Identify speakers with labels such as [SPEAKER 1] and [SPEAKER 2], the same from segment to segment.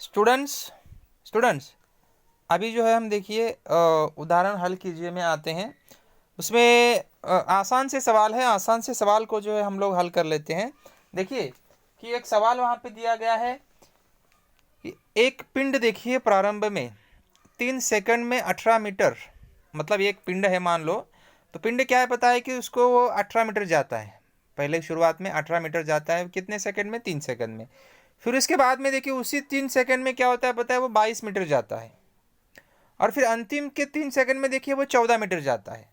[SPEAKER 1] Students students अभी जो है हम देखिए उदाहरण हल कीजिए में आते हैं। उसमें आसान से सवाल है, आसान से सवाल को जो है हम लोग हल कर लेते हैं। देखिए कि एक सवाल वहाँ पे दिया गया है कि एक पिंड देखिए प्रारंभ में 3 सेकंड में 18 मीटर, मतलब एक पिंड है मान लो। तो पिंड क्या है पता है कि उसको वो 18 मीटर जाता है। पहले शुरुआत में 18 मीटर जाता है, कितने सेकंड में? 3 सेकंड में। फिर उसके बाद में देखिए उसी 3 सेकंड में क्या होता है पता है, वो 22 मीटर जाता है। और फिर अंतिम के 3 सेकंड में देखिए वो 14 मीटर जाता है।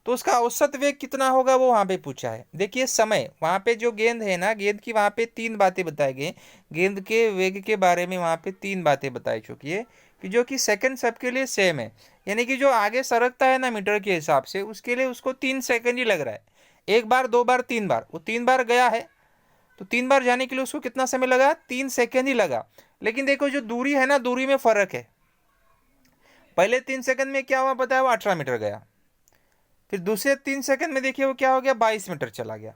[SPEAKER 1] तो उसका औसत वेग कितना होगा वो वहां पे पूछा है। देखिए समय, वहां पे जो गेंद है ना, गेंद की वहां पे 3 बातें बताई गई। गेंद के वेग के बारे में वहां पे 3 बातें बताई चुकी है कि जो कि सेकंड सबके लिए सेम है। यानी कि जो आगे सरकता है ना मीटर के हिसाब से, उसके लिए उसको 3 सेकंड ही लग रहा है। एक बार, दो बार, 3 बार, वो 3 बार गया है तो 3 बार जाने के लिए उसको कितना समय लगा? 3 सेकंड ही लगा। लेकिन देखो जो दूरी है ना, दूरी में फर्क है। पहले 3 सेकंड में क्या हुआ पता है, वो 18 मीटर गया। फिर दूसरे 3 सेकंड में देखिए वो क्या हो गया, 22 मीटर चला गया।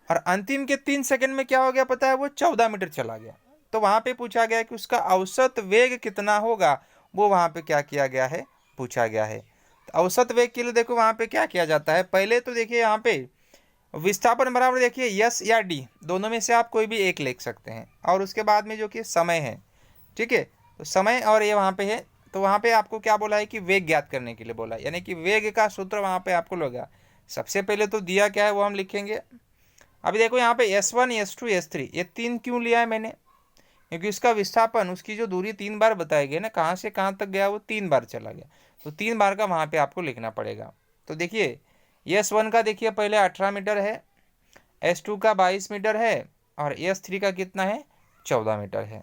[SPEAKER 1] और अंतिम के 3 सेकंड में क्या हो गया पता है, वो 14 मीटर चला गया। तो वहां पे पूछा गया कि उसका औसत वेग कितना होगा, वो वहां पे क्या किया गया है, पूछा गया है। तो औसत वेग के लिए देखो वहां पे क्या किया जाता है। पहले तो देखिए यहाँ पे विस्थापन बराबर देखिए यस या डी, दोनों में से आप कोई भी एक लिख सकते हैं। और उसके बाद में जो कि समय है, ठीक है, तो समय और ये वहाँ पे है। तो वहाँ पे आपको क्या बोला है कि वेग ज्ञात करने के लिए बोला है, यानी कि वेग का सूत्र वहाँ पे आपको लगा। सबसे पहले तो दिया क्या है वो हम लिखेंगे। अभी देखो यहाँ पे S1 S2 S3 ये 3 क्यों लिया है मैंने, क्योंकि उसका विस्थापन, उसकी जो दूरी 3 बार बताई गई ना, कहाँ से कहाँ तक गया, वो 3 बार चला गया। तो 3 बार का वहाँ पे आपको लिखना पड़ेगा। तो देखिए S1 का देखिए पहले 18 मीटर है, S2 का 22 मीटर है, और S3 का कितना है, 14 मीटर है।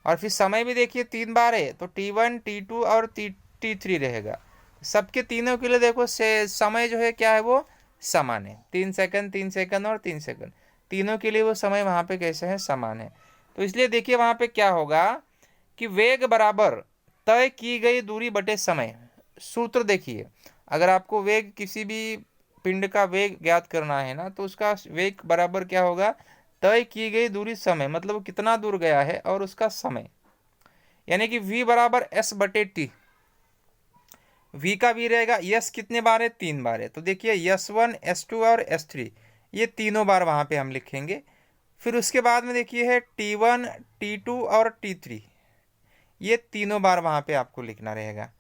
[SPEAKER 1] और फिर समय भी देखिए 3 बार है, तो T1 T2 और T3 रहेगा। सबके तीनों के लिए देखो से समय जो है क्या है, वो समान है। 3 सेकंड, 3 सेकंड और 3 सेकंड, तीनों के लिए वो समय वहाँ पे कैसे है, समान है। तो इसलिए देखिए वहाँ पे क्या होगा कि वेग बराबर तय की गई दूरी बटे समय। सूत्र देखिए, अगर आपको वेग, किसी भी पिंड का वेग ज्ञात करना है ना, तो उसका वेग बराबर क्या होगा, तय की गई दूरी समय, मतलब वो कितना दूर गया है और उसका समय। यानी कि v बराबर s बटे टी। v का v रहेगा, यस कितने बार है, 3 बार है। तो देखिए S1 S2 और S3 ये तीनों बार वहां पे हम लिखेंगे। फिर उसके बाद में देखिए है T1 T2 और T3, ये तीनों बार वहां पे आपको लिखना रहेगा।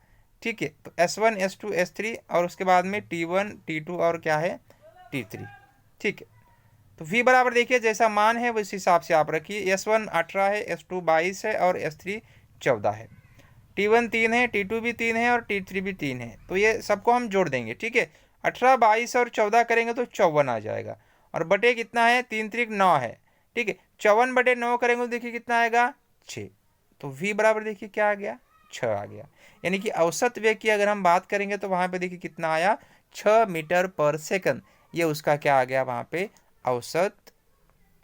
[SPEAKER 1] ठीक है, तो S1 S2 S3 और उसके बाद में T1 T2 और क्या है, T3। ठीक है, तो v बराबर देखिए जैसा मान है उस हिसाब से आप रखिए। S1 18 है, S2 22 है और S3 14 है। T1 3 है, T2 भी 3 है और T3 भी 3 है। तो ये सबको हम जोड़ देंगे। ठीक है, 18 22 और 14 करेंगे तो 54 आ जाएगा। और बटे कितना है, 3 3 9 है। ठीक है, 54 बटे 9 करेंगे तो देखिए कितना आएगा, 6। तो v बराबर देखिए क्या आ गया, 6 आ गया। यानी कि औसत वेग की अगर हम बात करेंगे तो वहां पे देखिए कितना आया, 6 मीटर पर सेकंड। ये उसका क्या आ गया, वहां पे औसत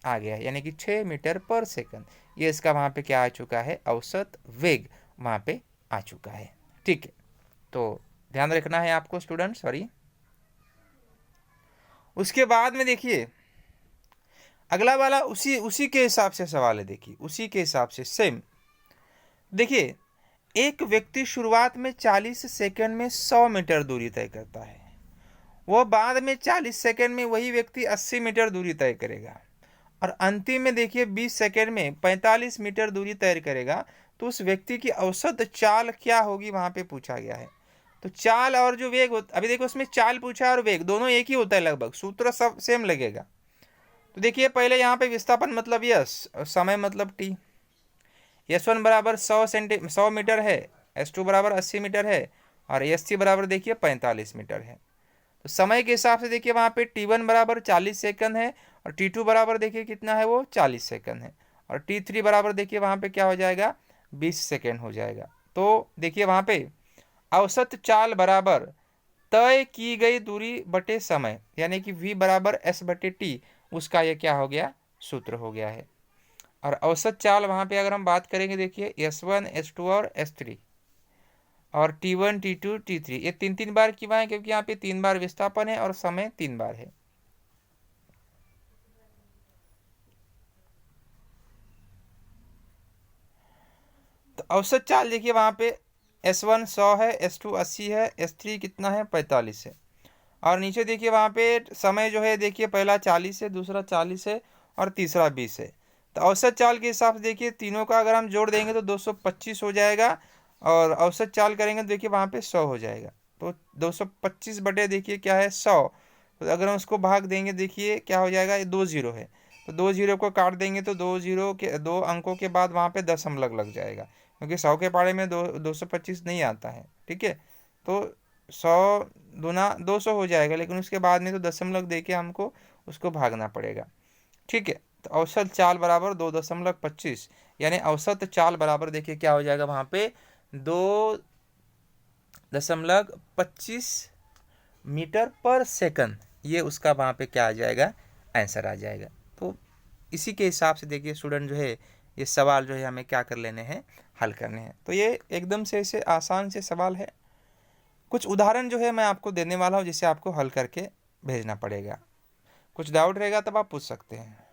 [SPEAKER 1] आ गया, यानी कि 6 मीटर पर सेकंड। ये इसका वहां पे क्या आ चुका है, औसत वेग वहां पे आ चुका है। ठीक है, तो ध्यान रखना है आपको स्टूडेंट, सॉरी। उसके बाद में देखिए अगला वाला उसी उसी के हिसाब से सवाल है। देखिए उसी के हिसाब से सेम। देखिए एक व्यक्ति शुरुआत में 40 सेकंड में 100 मीटर दूरी तय करता है। वह बाद में 40 सेकंड में वही व्यक्ति 80 मीटर दूरी तय करेगा। और अंतिम में देखिए 20 सेकंड में 45 मीटर दूरी तय करेगा। तो उस व्यक्ति की औसत चाल क्या होगी, वहां पे पूछा गया है। तो चाल और जो वेग अभी देखो उसमें चाल पूछा और वेग दोनों एक ही होता है, लगभग सूत्र सब सेम लगेगा। तो देखिए पहले यहाँ पे विस्थापन मतलब यस और समय मतलब टी। S1 बराबर 100 मीटर है, S2 बराबर 80 मीटर है और S3 बराबर देखिए 45 मीटर है। तो समय के हिसाब से देखिए वहाँ पे T1 बराबर 40 सेकंड है और T2 बराबर देखिए कितना है, वो 40 सेकंड है। और T3 बराबर देखिए वहाँ पे क्या हो जाएगा, 20 सेकंड हो जाएगा। तो देखिए वहाँ पे औसत चाल बराबर तय की गई दूरी बटे समय, यानी कि v बराबर s बटे टी, उसका ये क्या हो गया, सूत्र हो गया है। और औसत चाल वहाँ पे अगर हम बात करेंगे देखिए S1 S2 और S3 और T1 T2 T3 ये 3 3 बार क्यों आए, क्योंकि यहाँ पे 3 बार विस्थापन है और समय 3 बार है। तो औसत चाल देखिए वहाँ पे S1 100 है, S2 80 है, S3 कितना है 45 है। और नीचे देखिए वहाँ पे समय जो है देखिए पहला 40 है, दूसरा 40 है और तीसरा 20 है। तो औसत चाल के हिसाब से देखिए तीनों का अगर हम जोड़ देंगे तो 225 हो जाएगा, और औसत चाल करेंगे तो देखिए वहाँ पे 100 हो जाएगा। तो 225 बटे देखिए क्या है 100, तो अगर हम उसको भाग देंगे देखिए क्या हो जाएगा, ये 2 जीरो है, तो 2 जीरो को काट देंगे तो 2 जीरो के 2 अंकों के बाद वहाँ पे दशमलव लग जाएगा, क्योंकि 100 के पारे में 225 नहीं आता है। ठीक है, तो 100 दूना 200 हो जाएगा, लेकिन उसके बाद में तो दशमलव दे के हमको उसको भागना पड़ेगा। ठीक है, तो औसत चाल बराबर 2.25, यानी औसत चाल बराबर देखिए क्या हो जाएगा वहाँ पे 2.25 मीटर पर सेकंड, ये उसका वहाँ पे क्या आ जाएगा, आंसर आ जाएगा। तो इसी के हिसाब से देखिए स्टूडेंट जो है ये सवाल जो है हमें क्या कर लेने हैं, हल करने हैं। तो ये एकदम से ऐसे आसान से सवाल है। कुछ उदाहरण जो है मैं आपको देने वाला हूँ जिसे आपको हल करके भेजना पड़ेगा। कुछ डाउट रहेगा तब आप पूछ सकते हैं।